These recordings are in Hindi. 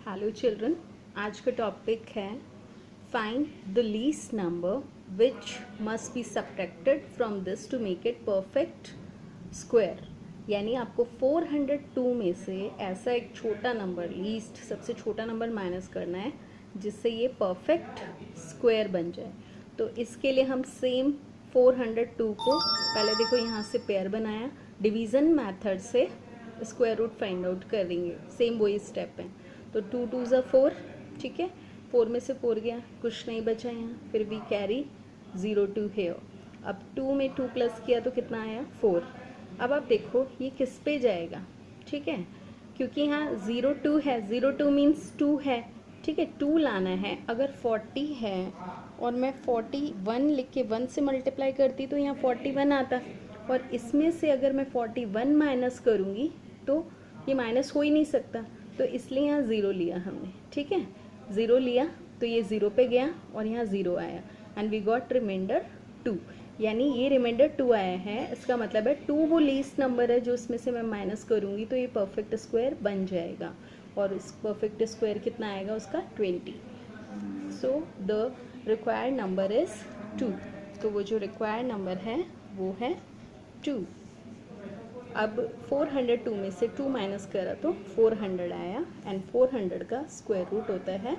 हेलो चिल्ड्रन, आज का टॉपिक है find the least number which must be subtracted from this to make it perfect square. यानी आपको 402 में से ऐसा एक छोटा नंबर, लीस्ट सबसे छोटा नंबर माइनस करना है जिससे ये परफेक्ट स्क्वायर बन जाए। तो इसके लिए हम सेम 402 को पहले देखो यहाँ से पेयर बनाया, डिवीज़न मेथड से स्क्वायर रूट फाइंड आउट करेंगे, सेम वही स्टेप है। तो 2 2 ज़ा 4, ठीक है, 4 में से 4 गया, कुछ नहीं बचा यहाँ, फिर वी कैरी 0 2 हेयर। अब 2 में 2 प्लस किया तो कितना आया 4। अब आप देखो ये किस पे जाएगा, ठीक है, क्योंकि यहाँ 0 2 है, 0 2 मीन्स 2 है, ठीक है, 2 लाना है। अगर 40 है और मैं 41 लिख के 1 से मल्टीप्लाई करती तो यहाँ 41 आता, और इसमें से अगर मैं 41 माइनस करूँगी तो ये माइनस हो ही नहीं सकता, तो इसलिए यहाँ ज़ीरो लिया हमने, ठीक है, ज़ीरो लिया तो ये ज़ीरो पे गया और यहाँ ज़ीरो आया एंड वी गॉट रिमाइंडर 2। यानी ये रिमाइंडर 2 आया है, इसका मतलब है 2 वो लीस्ट नंबर है जो इसमें से मैं माइनस करूँगी तो ये परफेक्ट स्क्वायर बन जाएगा। और इस परफेक्ट स्क्वायर कितना आएगा उसका 20। So the required number is 2। तो वो जो रिक्वायर्ड नंबर है वो है 2। अब 402 में से 2 माइनस करा तो 400 आया एंड 400 का स्क्वायर रूट होता है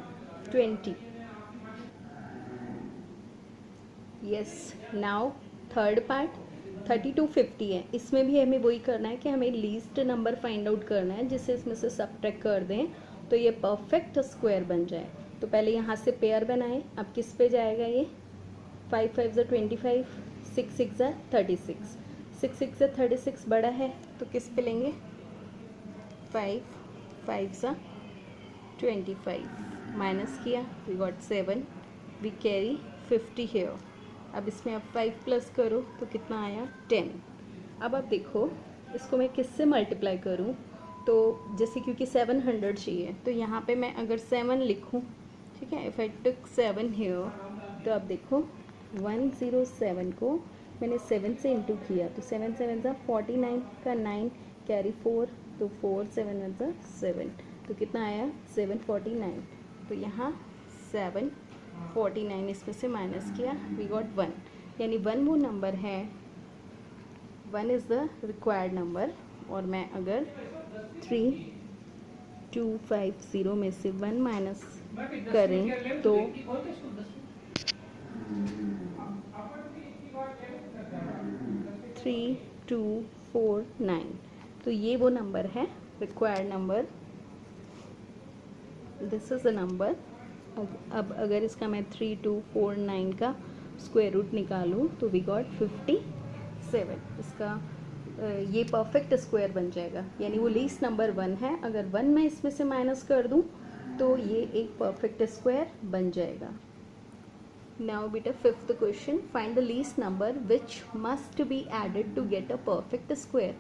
20। यस, नाउ थर्ड पार्ट 3250 है, इसमें भी हमें वही करना है कि हमें लीस्ट नंबर फाइंड आउट करना है जिससे इसमें से सब्ट्रैक्ट कर दें तो ये परफेक्ट स्क्वायर बन जाए। तो पहले यहाँ से पेयर बनाएं। अब किस पे जाएगा ये, 5 5 ज़ा 25, 6 6 ज़ा 36, 6 6 ज़ा 36 बड़ा है तो किस पे लेंगे, 5 5 ज़ा 25, माइनस किया we got 7, we carry 50 here. अब इसमें अब 5 प्लस करो तो कितना आया 10। अब आप देखो इसको मैं किससे मल्टीप्लाई करूं, तो जैसे क्योंकि 700 चाहिए तो यहाँ पे मैं अगर 7 लिखूं, ठीक है, इफ़ आई टुक 7 हेयर तो आप देखो 107 को मैंने 7 से इंटू किया तो 7 7 ज़ा 49 का 9 कैरी 4 तो 4 7 1 ज़ा 7 तो कितना आया 749। तो यहाँ 749 इसमें से माइनस किया वी गॉट 1। यानी 1 वो नंबर है, 1 इज़ द रिक्वायर्ड नंबर। और मैं अगर 3250 में से 1 माइनस करें तो 3249, तो ये वो नंबर है required number, this is the number. अब अगर इसका मैं 3249 का स्क्वायर रूट निकालूं तो वी गॉट 57। इसका ये परफेक्ट स्क्वायर बन जाएगा, यानी वो लीस्ट नंबर 1 है, अगर 1 मैं इसमें से माइनस कर दूं तो ये एक परफेक्ट स्क्वायर बन जाएगा। नाउ बेटा fifth question, find the least number which must be added to get a perfect square.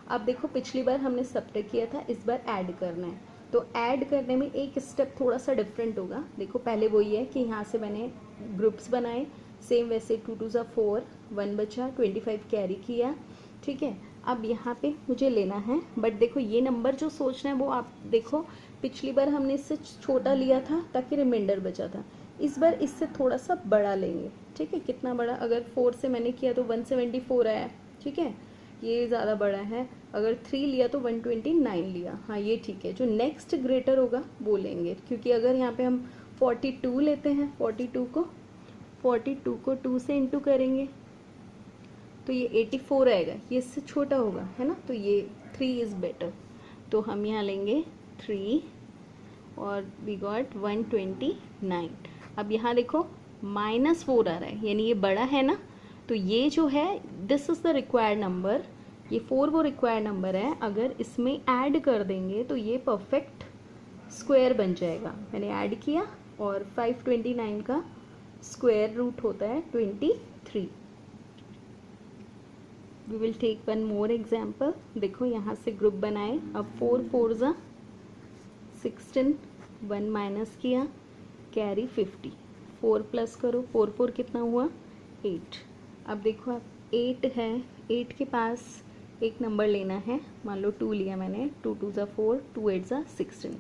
अब देखो पिछली बार हमने सब्ट्रैक्ट किया था, इस बार ऐड करना है, तो ऐड करने में एक स्टेप थोड़ा सा डिफरेंट होगा। देखो पहले वही है कि यहाँ से मैंने ग्रुप्स बनाए, सेम वैसे 2 2 ज़ा 4, 1 बचा, 25 कैरी किया, ठीक है। अब यहाँ पे मुझे लेना है, बट देखो ये नंबर जो सोचना है वो आप देखो पिछली बार हमने इससे छोटा लिया था ताकि रिमाइंडर बचा था, इस बार इससे थोड़ा सा बड़ा लेंगे, ठीक है। कितना बड़ा, अगर 4 से मैंने किया तो 174 आया, ठीक है, ये ज़्यादा बड़ा है। अगर 3 लिया तो 129 लिया, हाँ ये ठीक है। जो नेक्स्ट ग्रेटर होगा वो लेंगे, क्योंकि अगर यहाँ पे हम 42 लेते हैं, 42 को 2 से इंटू करेंगे तो ये 84 आएगा, ये इससे छोटा होगा, है ना, तो ये 3 इज़ बेटर। तो हम यहाँ लेंगे 3 और वी गॉट 129। अब यहाँ देखो -4 आ रहा है, यानी ये बड़ा है ना, तो ये जो है this is the required number, ये 4 वो रिक्वायर्ड नंबर है, अगर इसमें ऐड कर देंगे तो ये परफेक्ट स्क्वायर बन जाएगा। मैंने ऐड किया और 529 का स्क्वायर रूट होता है 23। We will take one more example. देखो यहाँ से ग्रुप बनाए, अब 4 4 ज़ा 16, 1 माइनस किया कैरी 50, 4 प्लस करो, 4 4 कितना हुआ 8। अब देखो आप 8 है, 8 के पास एक नंबर लेना है, मान लो 2 लिया मैंने, 2 2 ज़ा 4, 2 8 ज़ा 16,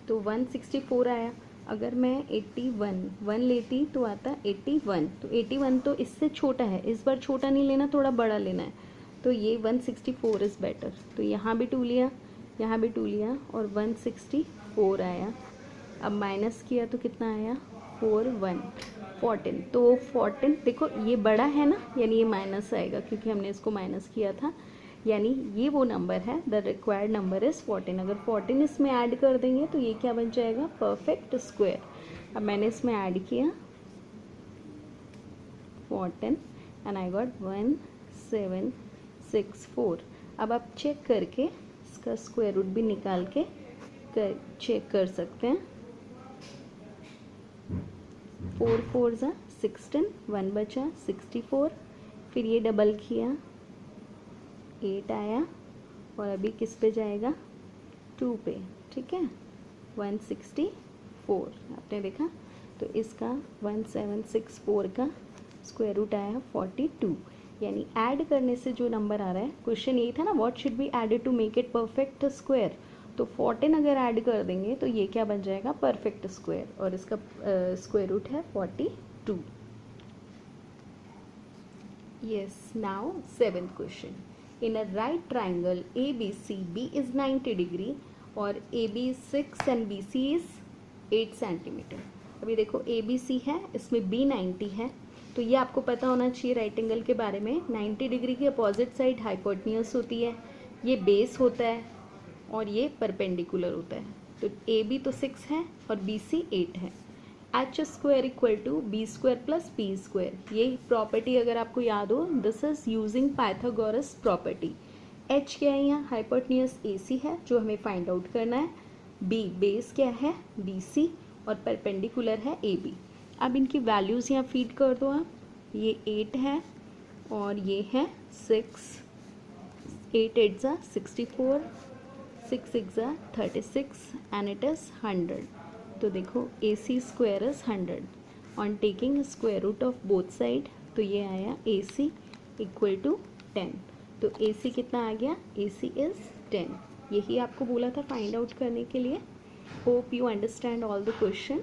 तो 164 आया। अगर मैं 81 लेती तो आता 81, तो 81 तो इससे छोटा है, इस बार छोटा नहीं लेना, थोड़ा बड़ा लेना है, तो ये 164 इज़ बेटर। तो यहाँ भी 2 लिया, यहाँ भी 2 लिया और 164 आया। अब माइनस किया तो कितना आया 14। तो 14 देखो ये बड़ा है ना, यानी ये माइनस आएगा क्योंकि हमने इसको माइनस किया था, यानी ये वो नंबर है, द रिक्वायर्ड नंबर इज़ 14। अगर 14 इसमें ऐड कर देंगे तो ये क्या बन जाएगा, परफेक्ट स्क्वायर। अब मैंने इसमें ऐड किया 14 एंड आई गॉट 1764। अब आप चेक करके इसका स्क्वायर रूट भी निकाल के चेक कर सकते हैं। 4 4 ज़ा 16, 1 बचा 64, फिर ये डबल किया 8 आया और अभी किस पे जाएगा 2 पे, ठीक है 164 आपने देखा। तो इसका 1764 का स्क्वायर रूट आया 42, यानी ऐड करने से जो नंबर आ रहा है, क्वेश्चन यही था ना what should be added to make it perfect square, तो 14 अगर ऐड कर देंगे तो ये क्या बन जाएगा परफेक्ट स्क्वायर, और इसका स्क्वायर रूट है 42। Yes, now 7th question. In a right triangle ABC, B is 90 degree और AB is 6 and BC is 8 centimetre. अभी देखो ABC है, इसमें B 90 है, तो ये आपको पता होना चाहिए राइट एंगल के बारे में। 90 डिग्री की अपोजिट साइड हाइपोटेन्यूस होती है, ये बेस होता है और ये परपेंडिकुलर होता है। तो AB तो 6 है और BC 8 है। H square equal to B square plus P square, ये प्रॉपर्टी अगर आपको याद हो, this is using Pythagoras property. H क्या है, यहाँ हाइपोटेन्यूस AC है जो हमें फाइंड आउट करना है, बी बेस क्या है BC और परपेंडिकुलर है AB। अब इनकी वैल्यूज़ यहाँ फीड कर दो आप, ये 8 है और ये है 6, 8 8 ज़ा 64, 6 6 ज़ा 36 एंड इट इज़ 100। तो देखो AC square is 100 on taking square root of both side, तो ये आया AC इक्वल टू 10। तो AC कितना आ गया, AC इज़ 10। यही आपको बोला था फाइंड आउट करने के लिए। Hope you understand all the question.